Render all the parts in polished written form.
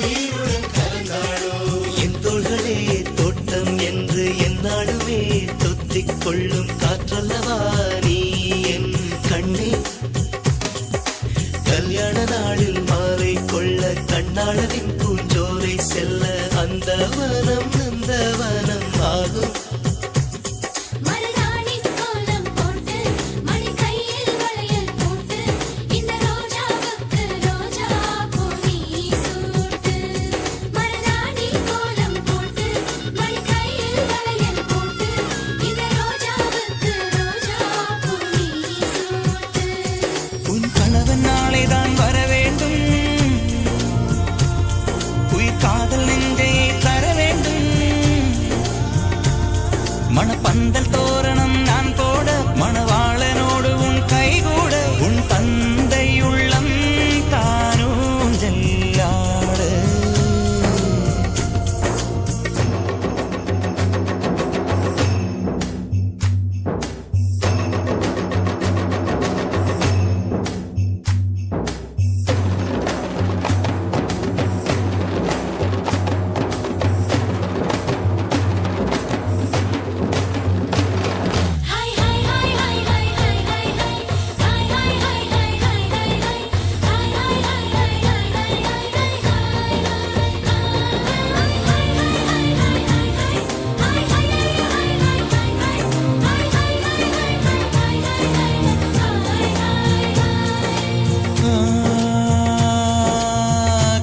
உயிருடன் கலந்தாளோ என் தோள்களே தோட்டம் என்று என்னாலுமே தொத்திக் கொள்ளும் காற்றல்லவா நீ என் கண்ணே கல்யாண நாளில் மாலை கொள்ள கண்ணாளரின் பூஞ்சோரை செல்ல அந்த வனம் ஆகும் மணப்பந்தல் தோரணம் நான் போட மணவாளனோடு உன் கைகூட உன் தந்தை உள்ளம் தானும் ஜெல்லாட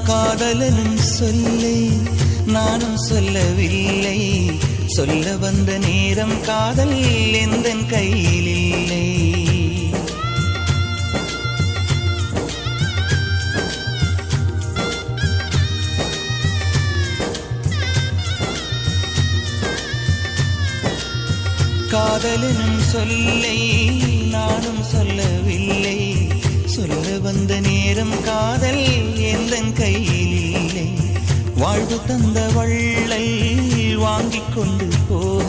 காதலனும் சொல்லை நானும் சொல்லவில்லை சொல்ல வந்த நேரம் காதல் எந்தன் கையில் இல்லை காதலனும் சொல்லை நானும் சொல்லவில்லை சொல்ல வந்த நேரம் காதல் எந்தன் கையில் இல்லை வாழ்வு தந்த வள்ளல் வாங்கிக் கொண்டு போக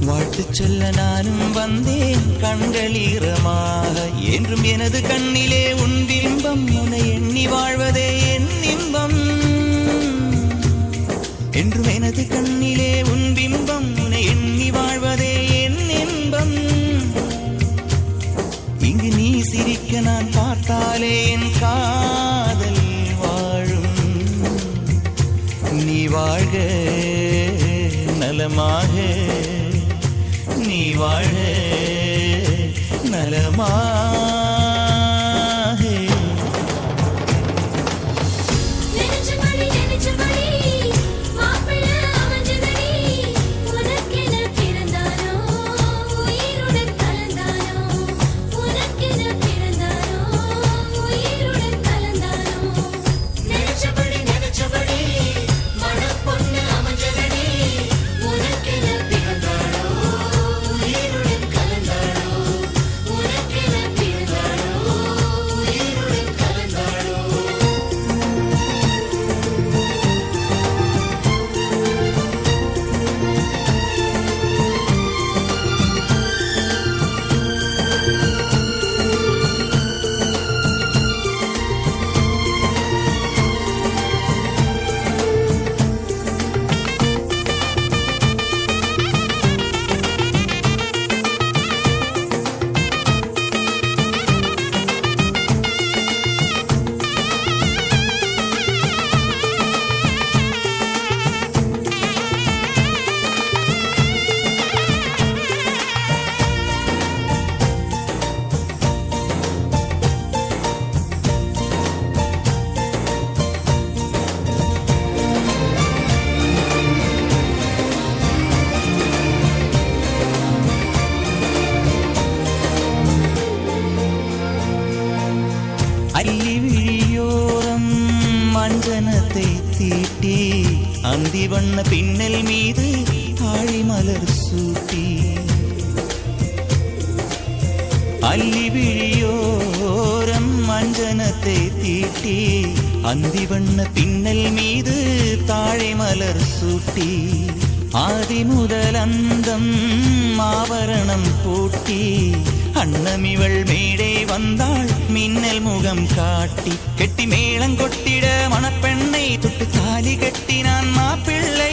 வாழ்த்து சொல்ல நானும் வந்தேன் கண்களீரமாக என்றும் எனது கண்ணிலே உன் பிம்பம் உன்னை எண்ணி வாழ்வதே என் இன்பம் என்றும் எனது கண்ணிலே உன் பிம்பம் உன்னை எண்ணி வாழ்வதே என் இன்பம் இங்கு நீ சிரிக்க நான் பார்த்தாலே என் காதல் வாழும் நீ வாழ்க நலமாக நீ வாழ்க நலமாக அல்லி விழியோரம் மஞ்சனத்தை தீட்டி அந்தி வண்ண பின்னல் மீது ஆழி மலர் சூட்டி அல்லி விழியோரம் மஞ்சனத்தை தீட்டி அந்தி வண்ண பின்னல் மீது தாழை மலர் சூட்டி ஆதி முதல் அந்தம் ஆவரணம் பூட்டி அன்னமிவள் மேடை வந்தாள் மின்னல் முகம் காட்டி கெட்டி மேளங்கொட்டிட மணப்பெண்ணை தொட்டு தாலி கட்டினான் மாப்பிள்ளை